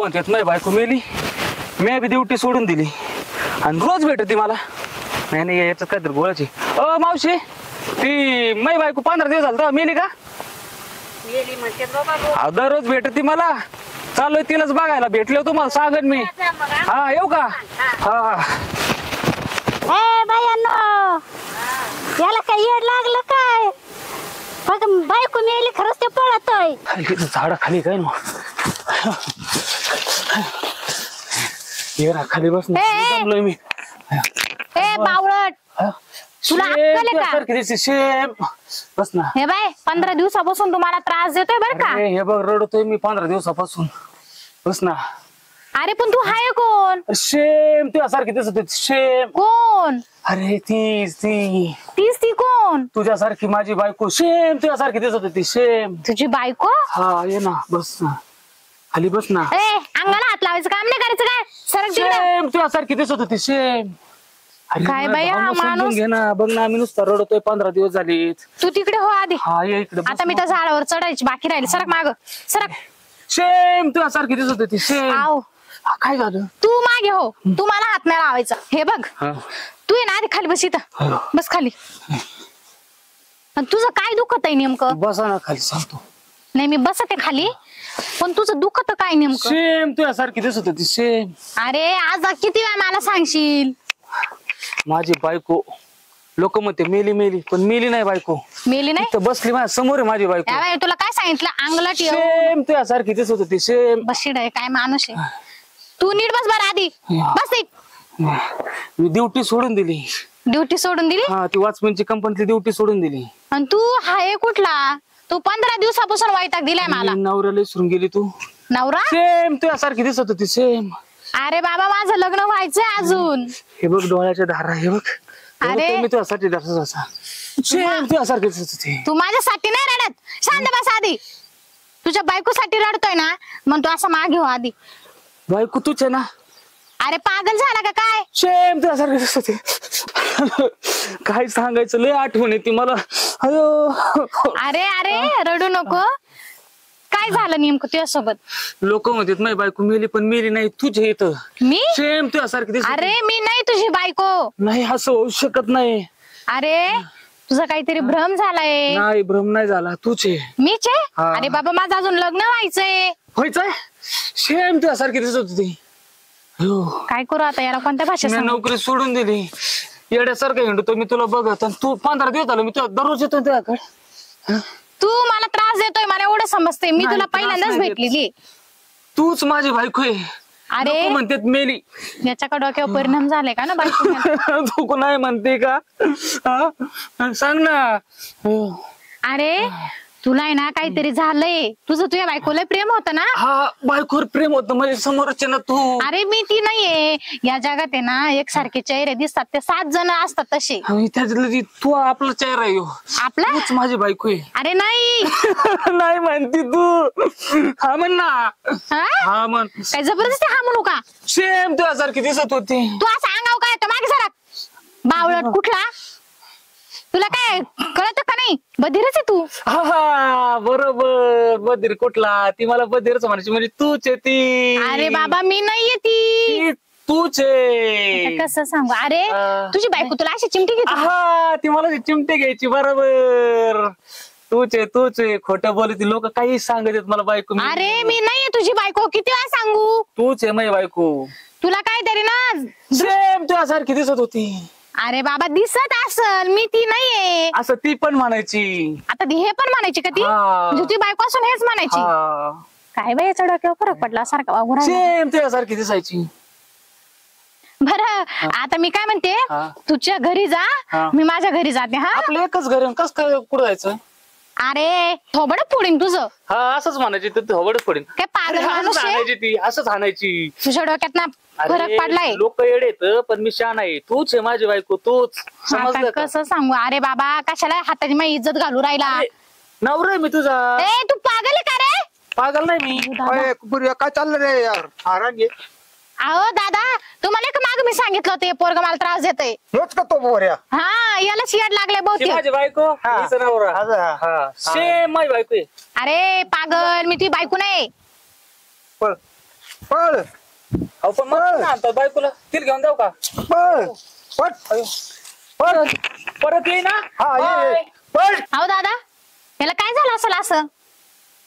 म्हणतात माझी बायको मेली, मी बी ड्युटी सोडून दिली आणि रोज भेटते मला. नाही नाही याच्यात काहीतरी गोळाची. मावशी ती माझी बायको 15 दिवस झालं मेली का? मेली म्हणते बाबा. दररोज भेटते मला. चाललोय तिलाच बघायला. भेटले तुम्हाला सांगन मी. हा येऊ का? हा बायांनो याला काय येड लागलं काय? बघ बायको मेली खरंच ते पळतोय. झाडा खाली काय ना खाली बस जमलोय मी. बावळट तुला अक्कल आहे का? बस ना. हे बाय 15 दिवसापासून तुम्हाला त्रास देतोय बरं का? हे बघ रडतोय मी 15 दिवसापासून. बस ना. अरे पण तू हाय कोण? शेम तुझ्यासारखी दिसत होती. शेम कोण? अरे तीच ती कोण? तुझ्यासारखी माझी बायको. शेम तुझ्यासारखी दिसत होती. शेम तुझी बायको? हा ये ना बस ना खाली बस ना. अंगाला हात लावायचं काम नाही करायचं काय? सरक तिकडे. शेम तुझ्यासारखी दिसत होती. शेम. काय बाई हा माणूस. घे ना बघ ना मी नुसता रडतोय 15 दिवस झालेत. तू तिकडे हो आधी. हा ये इकडे. आता मी त्या झाडावर चढायची बाकी राहिली. सरक माग सरक. शेम तुझ्यासारखी दिसत होती. शेम. आव काय झालं? तू मागे हो. तू मला हात नाही लावायचा. हे बघ तू आहे ना आधी खाली बस इथं. बस खाली. तुझं काय दुखत आहे नेमकं? बसा ना खाली सांगतो. नाही मी बसते खाली पण तुझं दुखत काय नेमकं? सेम तुझ्यासारखी दिसत होती. सेम. अरे आज किती वेळा मला सांगशील? माझी बायको लोक म्हणते मेली मेली पण मेली नाही बायको. मेली नाही? तर बसली माझ्या समोर आहे माझी बायको. तुला काय सांगितलं? अंगलट सेम तुझ्यासारखी दिसत होती. सेम. बशीड आहे काय माणूस आहे. तू नीट बस बरं आधी. बस मी ड्युटी सोडून दिली. ड्युटी सोडून दिली? हा ती वॉचमॅनची कंपनीतली ड्युटी सोडून दिली. आणि तू हाय कुठला? तू 15 दिवसापासून वैताग दिलाय मला. नवऱ्याला विसरून गेली तू. नवरा? सेम तुझ्यासारखी दिसत होती. सेम. अरे बाबा माझं लग्न व्हायचंय अजून. हे बघ डोळ्याच्या धारा. हे बघ. अरे मी तुझ्यासाठी असा सेम तुझ्यासारखी दिसत होती. तू माझ्यासाठी नाही रडत. शांत बस आधी. तुझ्या बायकोसाठी रडतोय ना मग तू असं मागे हो आधी. बायको तूच आहे ना? अरे पागल झाला का काय? सेम तुझ्यासारखी दिसत होती. काय सांगायचं लय आठवण येते मला. अरे अरे रडू नको. काय झालं नेमकं तुझ्यासोबत? लोक म्हणतात माझी बायको मेली पण मेली नाही. तुझ्या इथं मी सेम तुझ्यासारखी दिसत. अरे मी नाही तुझी बायको. नाही असं होऊ शकत नाही. अरे तुझा काहीतरी भ्रम झालाय. नाही भ्रम नाही झाला. तूच आहे. मीच आहे? अरे बाबा माझं अजून लग्न व्हायचंय. व्हायचंय? सेम तुझ्यासारखी दिसत होती. काय करू आता याला कोणत्या भाषेत मी नोकरी सोडून दिली. येड्यासारखं हिंडतो मी तुला बघत. तू 15 दिवस झालं मी तुला दररोज येतो तुझ्याकडे. तू मला त्रास देतोय मला एवढं समजते. मी तुला पहिल्यांदाच भेटलेली. तूच माझी बायको आहे. अरे म्हणतात मेली. याच्याकडे डोक्यावर परिणाम झालाय का ना बायको? तू नाही म्हणते का? सांग ना. अरे तुला आहे ना काहीतरी झालंय. तुझं तुझ्या बायकोला प्रेम होतं ना? हा बायकोवर प्रेम होतं म्हणजे समोरच ना तू. अरे मी ती नाहीये. या जगात आहे ना एकसारखे चेहरे दिसतात ते 7 जण असतात तसे. त्याच्यातलं तू आपला चेहरा आहे. आपला? तूच माझी बायको आहे. अरे नाही. नाही म्हणते तू. हा म्हण ना. हा म्हण. काय जबरदस्ती हा म्हणू का? सेम तुझ्यासारखी दिसत होती. तू असं अंगाव काय तर मागे सरक. बावळट कुठला? तुला काय कळत का नाही? बधीरच आहे तू. हा बरोबर. बधीर कुठला? ती मला बधीरच म्हणायची म्हणजे तूच आहे ती. अरे बाबा मी नाहीये ती. तूच आहे. कसं सांगू? अरे तुझी बायको तुला अशी चिमटी घेते? हा ती मला चिमटे घ्यायची. बरोबर. तूच आहे खोटं बोलती. लोक काही सांगत मला बायको. अरे मी नाहीये तुझी बायको. किती वेळा सांगू? तूच आहे माझी बायको. तुला काहीतरी ना सेम तुझ्यासारखी दिसत होती. अरे बाबा दिसत असल मी ती नाहीये. असं ती पण म्हणायची. आता हे पण म्हणायची का ती? म्हणजे ती बायको असून हेच म्हणायची. काय बाई याचा डोक्यावर फरक पडला सारखा वागू राहिला. सेम तुझ्यासारखी दिसायची. बरं आता मी काय म्हणते तुझ्या घरी जा. मी माझ्या घरी जाते. हा आपलं एकच घर. कस काय कुठं जायचं? अरे थोबड फोडीन तुझं. हा असंच म्हणायची. थोबड फोडीन. काय पागल माणूस आहे? ती असंच आणायची. तुझ्या डोक्यात ना फरक पडलाय. लोक येडे येत पण मी शान आहे. तूच आहे माझी बायको. तूच. समजलं का? कसं सांगू? अरे बाबा कशाला हाताची माझी इज्जत घालू राहिला? नवरा आहे मी तुझा. ए तू पागल आहे का रे? पागल नाही मी. काय चाललं रे यार? आराम घे. अहो दादा तुम्हाला एक माग मी सांगितलं होतं पोरग मला त्रास देतोय. हेच का तो पोऱ्या? हा याला शियाड लागले बहुतेक. माझी बायको. सेम माझी बायको आहे. अरे पागल मी तुझी बायको नाही. पळ. पळ अहो पण मग आणतो बायकोला तिला घेऊन जाऊ का पळ पट पळ परत येई ना हा ये बाय. पळ. अहो दादा याला काय झालं असेल असं?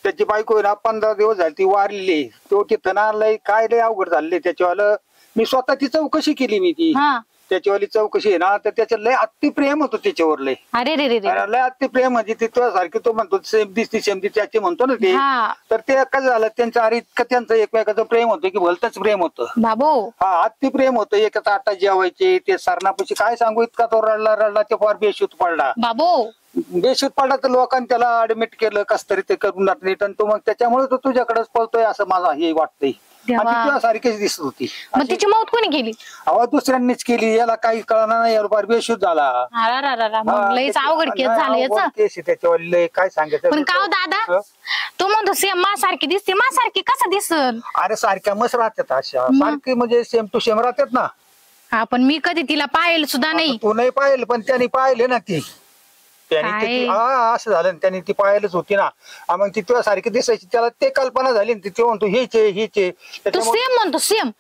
त्याची बायको आहे ना 15 दिवस झाली ती वारलेली. तो तिथं ना लय काय लय अवघड झाले त्याच्यावालं. मी स्वतः ती चौकशी केली मी ती हा. त्याच्यावाली चौकशी आहे ना तर त्याचं लय अति प्रेम होतं त्याच्यावर लय. अरे रे रे रे. अरे लय अति प्रेम म्हणजे ती तुझ्यासारखी तो म्हणतो सेम दिसती त्याची म्हणतो ना ते. हा. तर ते कसं झालं त्यांचं अरे इतकं त्यांचं एकमेकाचं प्रेम होतं की भलतंच प्रेम होतं. बाबो. हा अति प्रेम होतं. एकाच आटा जेवायचे ते सरणापाशी काय सांगू इतका तो रडला ते फार बेशुद्ध पडला. बाबो. बेशुद्ध पडला तर लोकांनी त्याला ऍडमिट केलं कस तरी ते करून नीट आणि तो मग त्याच्यामुळे तो तुझ्याकडेच पळतोय असं माझा हे वाटतंय. आणि देवा. ती तुझ्यासारखीच दिसत होती. मग तिची मौत कोणी केली? अहो दुसऱ्यांनीच केली. याला काही कळणार नाही याला फार बेशुद्ध झाला. अरा मग लईच अवघड केस झालं याचं. केस आहे त्याच्यावर लय काय सांगायचं. पण का हो दादा हं? तो म्हणतो सेम मा सारखी दिसते. मा सारखी कसं दिसल? अरे सारख्या मस्त राहतात अशा मग? सारखी म्हणजे सेम टू सेम राहतात ना. हा पण मी कधी तिला पाहिलं सुद्धा नाही. तू नाही पाहिलं पण त्यांनी पाहिले ना ती. त्यांनी काय? हा असं झालं ना, त्यांनी ती पाहायलाच होती ना. मग ती तुझ्या सारखी दिसायची त्याला ते कल्पना झाली ना ते म्हणतो हेचे तू सेम म्हणतो सेम.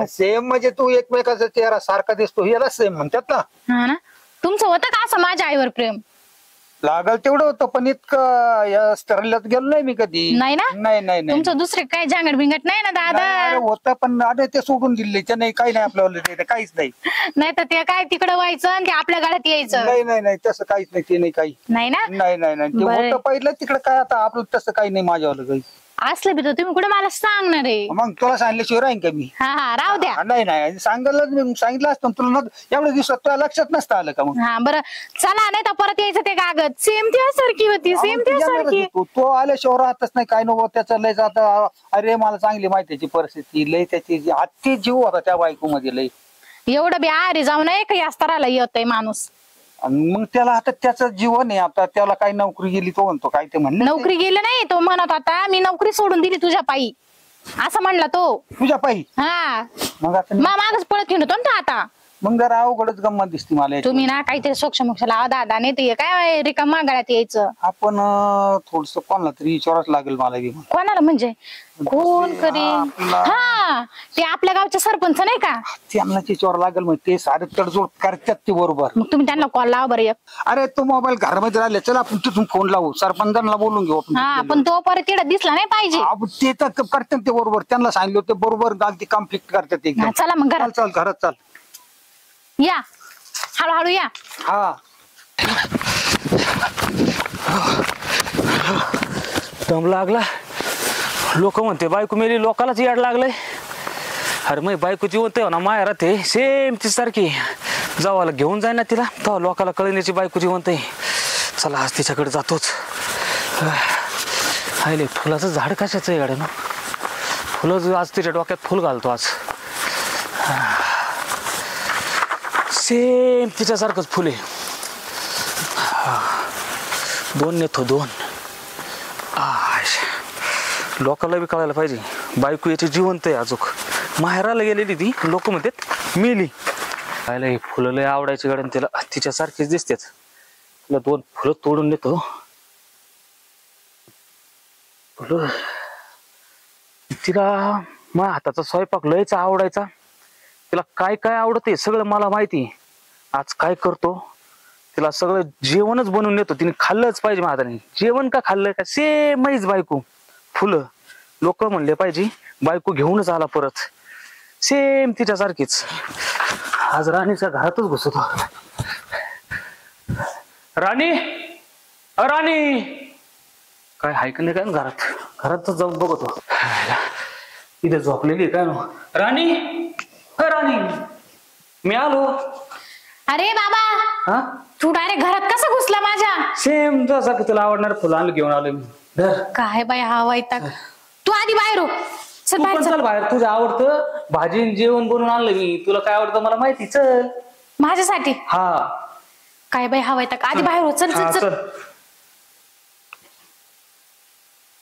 सेम म्हणजे तू एकमेकाचा चेहरा सारखा दिसतो याला सेम म्हणतात ना. हा ना. तुमचं होतं का असं माझ्या आईवर प्रेम? लागल तेवढं होतं पण इतकं या स्तराला गेलो नाही मी कधी. नाही ना? नाही तुमचं दुसरे काय झांगड बिंगट नाही ना दादा? होतं पण अरे ते सोडून दिले नाही काही नाही आपल्याला काहीच नाही. नाही तर ते काय तिकडे व्हायचं आणि ते आपल्या गाड्यात यायचं. नाही तसं काहीच नाही ते नाही काही. नाही ना? नाही ते बरं. होतं पहिलं तिकडे काय आता आपलं तसं काही नाही माझ्यावालं काही. असलं बी तर तुम्ही कुठे मला सांगणार आहे? मग तुला सांगितल्याशिवाय राहीन का मी. हा राहू द्या. नाही सांगितलं असतं तुला एवढ्या दिवसात तुला लक्षात नसतं आलं का मग. हा बरं चला नाही तर परत यायचं ते कागद सेम त्यासारखी होती. सेम त्यासारखी. तो आल्याशिवाय राहतच नाही काय नको त्याचं लय आता. अरे मला चांगली माहिती त्याची परिस्थिती लय त्याची अति जीव होता त्या बायको मध्ये लय. एवढं बी आरे जाऊ नये काही स्तराला येतोय माणूस. आणि मग त्याला आता त्याचं जीवन आहे आता त्याला काही नोकरी गेली तो म्हणतो काय ते म्हणले नोकरी गेली नाही तो म्हणत होता मी नोकरी सोडून दिली तुझ्या पायी असं म्हणला तो. तुझ्या पायी. हा मग आता मागच पळत हिंडतो ना तो आता. मग जरा अवघडच गंमत दिसते मला याची. तुम्ही ना काहीतरी सोक्ष मोक्ष लावा दादा नाही ते काय रिकाम मागायला यायचं. आपण थोडस कोणाला तरी विचारावंच लागेल मला बी. कोणाला म्हणजे कोण करीन? आपला- हा ते आपल्या गावचे सरपंच नाही का? त्यांना विचारावं लागेल मग ते सारे तडजोड करतात ते बरोबर. मग तुम्ही त्यांना कॉल लावा बरं एक. अरे तो मोबाईल घरामध्ये राहिले चला आपण तिथून फोन लावू सरपंचांना बोलून घेऊ आपण. हा पण तो परत तिकडे दिसला नाही पाहिजे. ते तर करतात ते बरोबर त्यांना सांगितलं ते बरोबर अगदी कम्प्लीट करतात एकदम. हा, चला मग घरात चाल घरात चाल. या हळूहळू या. हा दम लागला. लोक म्हणते बायको मेली लोकालाच याड लागलंय. अरे मग बायको जिवंत आहे ना माया राहते सेम ती सारखी. जावाला घेऊन जाय ना तिला तेव्हा लोकाला कळण्याची बायको जिवंत आहे. चला आज तिच्याकडे जातोच. आले फुलाचं झाड कशाचं आहे गाड्या ना. फुलं आज तिच्या डोक्यात फुल घालतो आज. सेम तिच्यासारखंच फुले. दोन नेतो दोन. लोकांना बी कळायला पाहिजे बायको याची जिवंत आहे अजूक. माहेराला गेलेली ती लोक म्हणतात मेली. पाहिलं हे फुलं लय आवडायची गाड्या तिला तिच्यासारखीच दिसतात. तिला दोन फुलं तोडून नेतो. फुलं तिला माझ्या हाताचा स्वयंपाक लयच आवडायचा. तिला काय काय आवडते सगळं मला माहिती. आज काय करतो तिला सगळं जेवणच बनवून नेतो. तिने खाल्लंच पाहिजे माझ्या हाताने. जेवण का खाल्लं का सेम आहेच बायको. फुलं लोक म्हणले पाहिजे बायको घेऊनच आला परत सेम तिच्यासारखीच. आज राणीच्या घरातच घुसतो. राणी राणी काय हाय का नाही काय घरातच जाऊन बघतो. इथे झोपलेली काय ना राणी. राणी मी आलो. अरे बाबा हा तू डायरेक्ट घरात कसं घुसला माझ्या? सेम जसं तुला आवडणार फुलं आणलं घेऊन आलो मी. धर. काय बाई हा वैताग. तू आधी बाहेर हो. चल तू बाहेर पण चल. चल बाहेर. तुझं आवडतं भाजी जेवण बनवून आणलं मी. तुला काय आवडतं मला माहिती. चल. माझ्यासाठी हा काय बाई हा वैताग. आधी बाहेर हो. चल हा, चल चल. चल.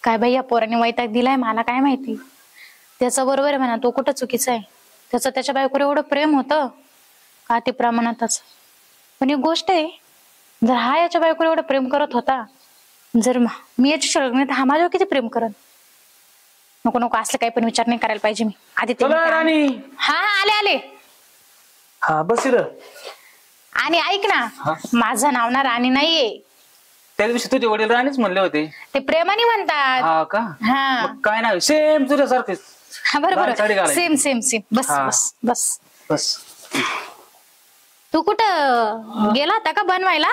काय बाई या पोराने वैताग दिलाय मला काय माहिती. त्याचं बरोबर आहे म्हणा तो कुठं चुकीचा आहे. त्याचं त्याच्या बायकोवर एवढं प्रेम होतं का ते प्रमाणातच. पण एक गोष्ट आहे जर हा याच्या बायकोवर एवढं प्रेम करत होता जर मी याची लग्न तर हा माझ्यावर किती प्रेम करत. नको नको, असलं काही पण विचार नाही करायला पाहिजे मी. आधी ते चला राणी. हा हा आले आले. हा बस इथं. आणि ऐक ना, माझं नाव ना राणी नाहीये. त्या दिवशी तुझे वडील राणीच म्हणले होते. ते प्रेमाने म्हणतात. हा का? हा मग काय नाव सेम तुझ्यासारखेच. हा बरोबर, साडी घालायची. Same same same. बस हा. बस बस. बस. तू कुठं गेला होता का बनवायला?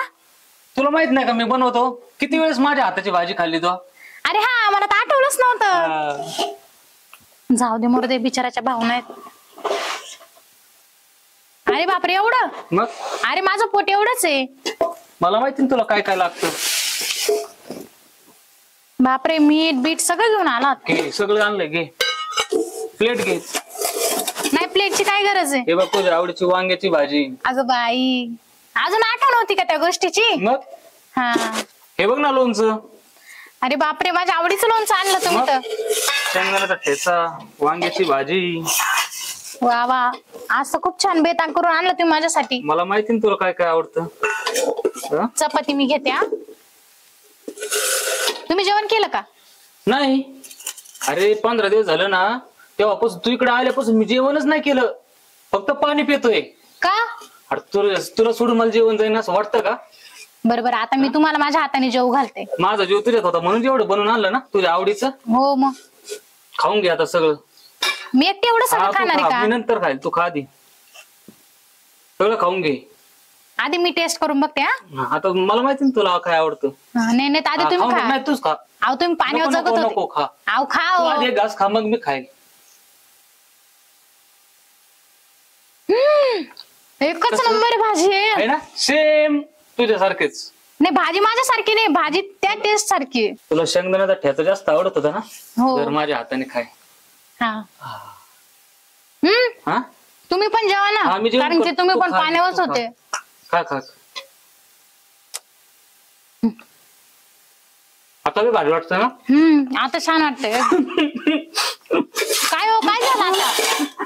तुला माहित नाही का मी बनवतो? किती वेळेस माझ्या हाताची भाजी खाल्ली तो? अरे हा, मला तर आठवलंच नव्हतं. जाऊ दे मोर दे, बिचाराच्या भावना आहेत. अरे बापरे, एवढं? मग अरे माझं पोट एवढंच आहे. मला माहिती ना तुला काय काय लागतं. बापरे, मीठ बीट सगळं घेऊन आला. घे सगळं आणलंय, घे. प्लेट घे. नाही, प्लेटची काय गरज आहे? हे बघ तुझ्या आवडीची वांग्याची भाजी. अगं बाई, अजून आठवण होती का त्या गोष्टीची? मग हा. हे बघ ना लोणचं. अरे बापरे, माझ्या आवडीचं लोणचं आणलं तुम्ही तर. शेंगदाण्याचा ठेचा, वांग्याची भाजी. वा वा, आज तर खूप छान बेतांग करून आणलं तुम्ही माझ्यासाठी. मला माहिती ना तुला काय काय आवडतं. चपाती मी घेते. हा, तुम्ही जेवण केलं का? नाही. अरे 15 दिवस झालं ना, तेव्हापासून तू इकडे आल्यापासून मी जेवणच नाही केलं. फक्त पाणी पितोय. का? अरे तुला सोडून मला जेवण जाईन असं वाटतं का? बरोबर, आता मी तुम्हाला माझ्या हाताने जेवू घालते. माझा जीव तुझ्यात होता म्हणून जेवढं बनवून आणलं ना तुझ्या आवडीचं. हो मग खाऊन घे आता सगळं. मी एकटी एवढं हा, सगळं तू खाणार खा. आहे मी का? नंतर खाईल, तू खा आधी. सगळं खाऊन घे. आधी मी टेस्ट करून बघते. हा, हा, आता मला माहिती ना तुला काय आवडतं. नाही नाही, आधी हा, तुम्ही खाऊन घे. खा. नाही तूच खा. अहो तुम्ही पाण्यावर नको, जगत नको, होते. नको, खा. अहो खा. तू आधी एक घास खा, मग मी खाईल. एकच कसं? नंबर भाजी आहे. आहे ना, सेम तुझ्यासारखेच. नाही, भाजी माझ्यासारखी नाही, भाजी त्या टेस्ट सारखी आहे. तुला शेंगदाण्याचा ठेचा जास्त आवडत होता ना? हो. तर माझ्या हाताने खाय. हा. हा, तुम्ही पण जेवा ना, हा, मी जेवण कारण की करतो. तुम्ही तू पण खा, पाण्यावरच तू खा. होते. खा खा. आता बी भारी वाटतं ना? आता छान वाटतंय. काय हो, काय झालं आता?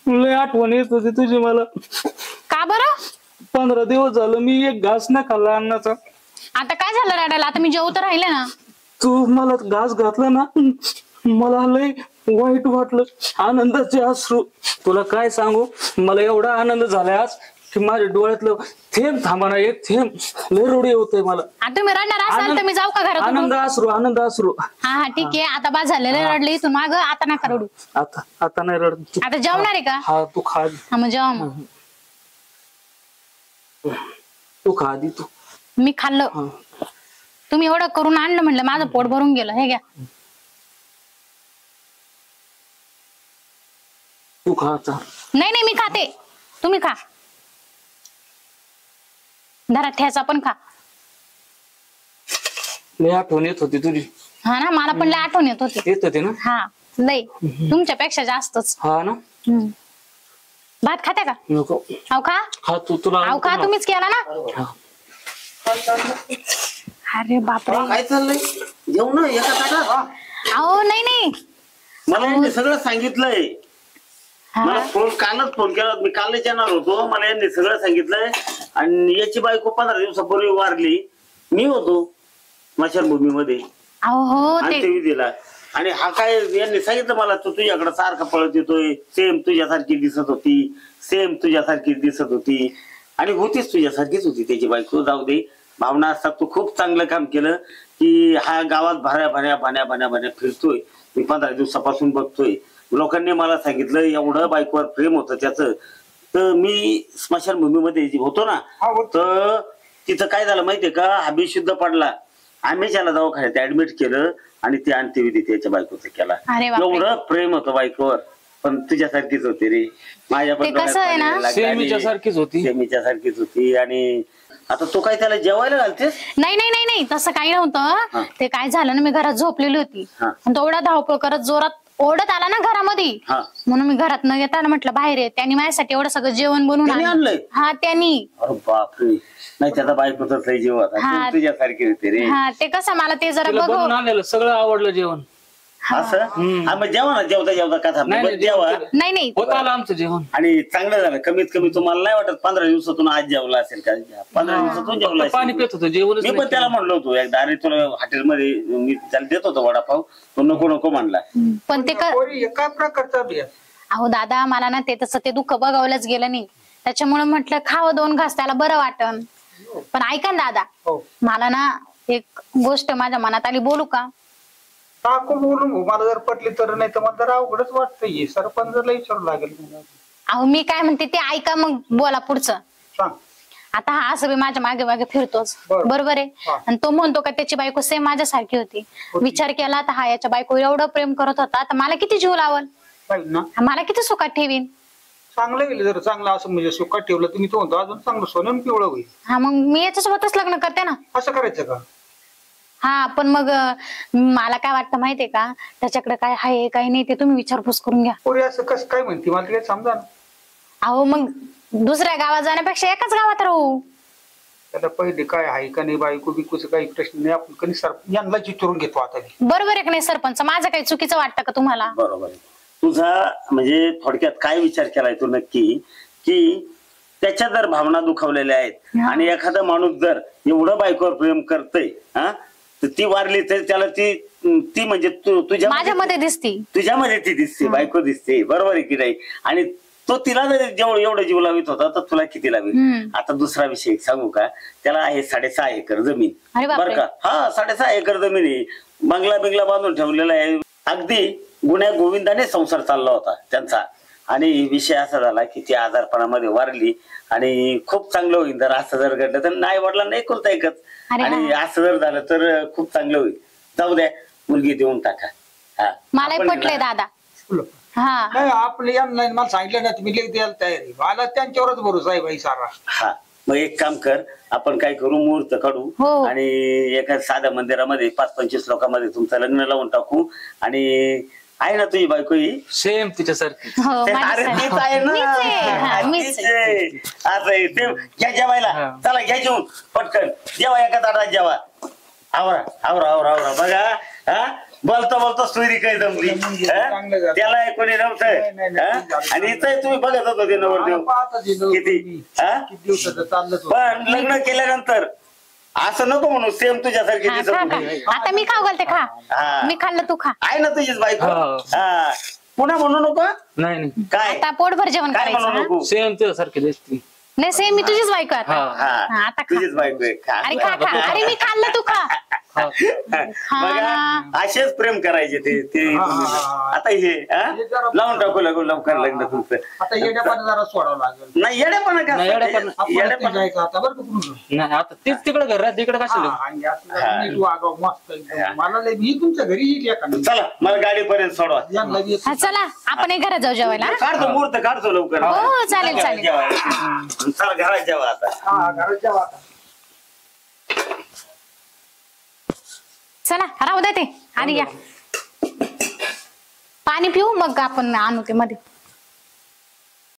लय आठवण येत होती तुझी मला. का बरं? 15 दिवस झालं मी एक घास नाही खाल्ला अन्नाचा. आता काय झालं रडायला? आता मी जेवू तर राहिले ना. तू मला घास घातला ना, मला लय वाईट वाटलं. आनंदाचे अश्रू तुला काय सांगू. मला एवढा आनंद झालाय आज की माझ्या डोळ्यातलं थेंब थांबणार, एक थेंब. लय रोडी होतंय मला. आता तुम्ही रडणार असाल तर मी जाऊ का घरात? आनंद अश्रू, आनंद अश्रू. हा हा, ठीक आहे. आता बाद झालेलं रडलं इथून माग, आता नका रडू. आता नाही रडत. आता जेवणार आहे का? हा, तू खा. हा मग जेवा मग. तू खा आधी तू. मी खाल्लं. तुम्ही एवढं करून आणलं म्हणलं, माझं पोट भरून गेलं. हे घ्या. तू खा आता. नाही नाही, मी खाते, तुम्ही खा. धरा ठेचा पण खा. लय आठवण येत होती तुझी. हा ना, मला पण लय आठवण येत होती. येत होती ना? हा, लय तुमच्यापेक्षा जास्तच. हा ना. भात खात्या का? नको. अहो खा. खा तू. तुला अहो खा, तुम्हीच केला ना. हा. अरे बापरे. काय चाललंय? जेवण एका ताटात? अहो नाही नाही. मला यांनी सगळं सांगितलंय. हा. मला कालच फोन केला, मी कालच येणार होतो. मला यांनी सगळं सांगितलंय. आणि याची बायको 15 दिवसापूर्वी वारली. मी होतो स्मशानभूमीमध्ये अहो हो ते अंत्यविधीला. आणि हा काय यांनी सांगितलं मला, तू तुझ्याकडे सारखा पळत येतोय, सेम तुझ्यासारखी दिसत होती, सेम तुझ्यासारखी दिसत होती. आणि होतीच तुझ्यासारखीच होती त्याची बायको. जाऊ दे, भावना असतात. तू खूप चांगलं काम केलं की हा गावात भाण्या फिरतोय. मी 15 दिवसापासून बघतोय. लोकांनी मला सांगितलं एवढं बायकोवर प्रेम होतं त्याचं. तर मी स्मशानभूमीमध्ये होतो ना, तर तिथं काय झालं माहितीये का, हा बेशुद्ध पडला. आम्ही त्याला दवाखान्यात ऍडमिट केलं आणि ते अंत्यविधी त्याच्या बायकोचा केला. अरे बापरे. एवढं प्रेम होतं बायकोवर. पण तुझ्यासारखीच होती रे. माझ्या ते कसं आहे ना, सेमीच्या सारखीच होती. सेमीच्या सारखीच होती. आणि आता तू काय त्याला जेवायला घालतेस? नाही नाही नाही नाही, तसं काही नव्हतं. ते काय झालं ना, मी घरात झोपलेली होती. हा. आणि तो एवढा धावपळ करत जोरात ओढत आला ना घरामध्ये. हा. म्हणून मी घरात न येताना म्हटलं बाहेर आहे. त्यांनी माझ्यासाठी एवढं सगळं जेवण बनवून त्याने आणलं. आणलंय? हा त्यांनी. अरे बापरे. नाही त्याचा बायकोचाच लय जीव होता. हा. तू तुझ्यासारखी होती रे. हा, ते कसं मला ते जरा तिला बनवून बघ. आणलेलं सगळं आवडलं जेवण. असं हा, मग जेवा ना जेवता जेवता कथा नाही, बरं, जेवा नाही नाही होत आलं आमचं जेवण. आणि चांगलं झालं. कमीत कमी तुम्हाला नाही वाटत 15 दिवसातून आज जेवला असेल का? 15 दिवसातून जेवला पाणी असेल. पित होतो, जेवणच मी पण नाही त्याला केलं. म्हणलो होतो एकदा, अरे तुला हॉटेलमध्ये मी त्याला देत होतो वडापाव, तो नको नको म्हणला. पण ते पोरी हे काय प्रकारचा अभ्यास? अहो दादा मला ना ते तसं ते दुःख बघावलंच गेलं नाही, त्याच्यामुळे म्हटलं खावं 2 घास त्याला बरं वाटन. पण ऐका ना दादा, हो मला ना एक गोष्ट माझ्या मनात आली, बोलू का? टाकू बोलून भाऊ, मला जर पटली तर, नाही तर मला जरा अवघडच वाटतंय. सरपंचाला विचारू लागेल. अहो मी काय म्हणते ते ऐका, मग बोला पुढचं. सांग. आता हा असं बी माझ्या मागे मागे फिरतोच, बरं. बरोबर आहे. हा. आणि तो म्हणतो का त्याची बायको सेम माझ्यासारखी होती. विचार केला तर हा याच्या बायको एवढं प्रेम करत होता, तर मला किती जीव लावल, पाहिजे ना. मला किती सुखात ठेवीन. चांगलं गेलं जर चांगलं असं म्हणजे सुखात ठेवलं तुम्ही, तो म्हणतो अजून चांगलं सोनं पिवळं होईल. हा मग मी याच्यासोबतच लग्न करते ना. असं करायचं का? हा पण मग मला काय वाटतं माहितीये का, त्याच्याकडे काय आहे काय नाही ते तुम्ही विचारपूस करून घ्या. पोरी असं कसं काय म्हणते मला काही समजा ना. अहो मग दुसऱ्या गावात जाण्यापेक्षा एकाच गावात राहू. त्याला पहिले काय आहे का नाही, बायको बिकूचं काही प्रश्न नाही, आपण कधी यांना चितरून घेतो आता. बरोबर आहे का नाही सरपंच? माझं काही चुकीचं वाटतं का तुम्हाला? बरोबर आहे. तुझा म्हणजे थोडक्यात काय विचार केलाय तू नक्की, की त्याच्या जर भावना दुखावलेल्या आहेत आणि एखादा माणूस जर एवढं बायकोवर प्रेम करतय, हा, तर ती वारली तर त्याला ती म्हणजे तुझ्या माझ्यामध्ये दिसती, तुझ्यामध्ये ती दिसते, बायको दिसते, बरोबर आहे की नाही? आणि तो तिला जर एवढं जीव लावित होता तर तुला किती लावेल? आता दुसरा विषय सांगू का, त्याला आहे 6.5 एकर जमीन, अरे बापरे. बरं का? हा 6.5 एकर जमीन आहे, बंगला बिंगला बांधून ठेवलेला आहे. अगदी गुण्या गोविंदाने संसार चालला होता त्यांचा. आणि विषय असा झाला की ती आजारपणामध्ये वारली. आणि खूप चांगलं होईल जर असं जर घडलं तर, नाही वडिला नाही कोणता एकच. आणि असं जर झालं तर खूप चांगलं होईल. जाऊ द्या, मुलगी देऊन टाका. हा मलाही पटलंय दादा. हा नाही आपलं यांना मला सांगितलं ना, तुम्ही लेख द्यायला तयारी. मला त्यांच्यावरच भरोसा आहे बाई सारा. हा मग एक काम कर, आपण काय करू, मुहूर्त काढू हो. आणि एका साध्या मंदिरामध्ये 5-25 लोकांमध्ये तुमचं लग्न लावून टाकू. आणि आहे ना तुझी बायको ही सेम तिच्यासारखी. हो अरे माझ्यासारखी. तीच आहे ना. मीच आहे, हा, मीच तीच आहे. आहे. असं आहे ते. घ्या जेवायला, चला घ्या जेवून पटकन जेवा, एका ताटात जेवा. आवरा आवरा आवरा आवरा. बघा हा, बोलता बोलता स्टोरी काय जमली. त्याला कोणी नव्हतं. आणि इथं तुम्ही बघत होतो ते नवरदेव किती दिवसाचं चाललं. पण लग्न केल्यानंतर असं नको म्हणू सेम तुझ्यासारखी हा, दिसत खा, होती. खा. आता मी खाऊ घालते, खा. हा. मी खाल्लं तू खा. आहे ना तुझीच बायको. हो. हा पुन्हा म्हणू नको. नाही नाही काय आता पोटभर जेवण काय करायचं म्हणू हा? नको. सेम तुझ्यासारखी दिसती. नाही सेम मी तुझीच बायको आता. हा. हा, आता खा. तुझीच बायको आहे. खा. अरे खा खा. अरे मी खाल्लं तू खा. बघा असेच प्रेम करायचे ते आता हे लावून टाकू लागू लवकर लग्न तुमचं. आता येड्यापणा जरा सोडावं लागेल. नाही येडेपणा का नाही, येडेपणा. आपण जायचं आता बरं का पुढं. नाही आता तीच तिकडे घर राहत, इकडे कशाला? आणि असं नीट वागावं मस्त एकदम. मला लय मी तुमच्या घरी येईल एखादं. चला मला गाडीपर्यंत सोडवा. यांना बी हा, चला आपण एक घरात जाऊ जेवायला. काढतो मुहूर्त काढतो लवकर. हो, चालेल, चालेल. जेवायला. चला घरात जेवा आता. हा घरात जेवा आता. चला राहू दे ते. आणि या पाणी पिऊ, मग आपण आणू ते मध्ये.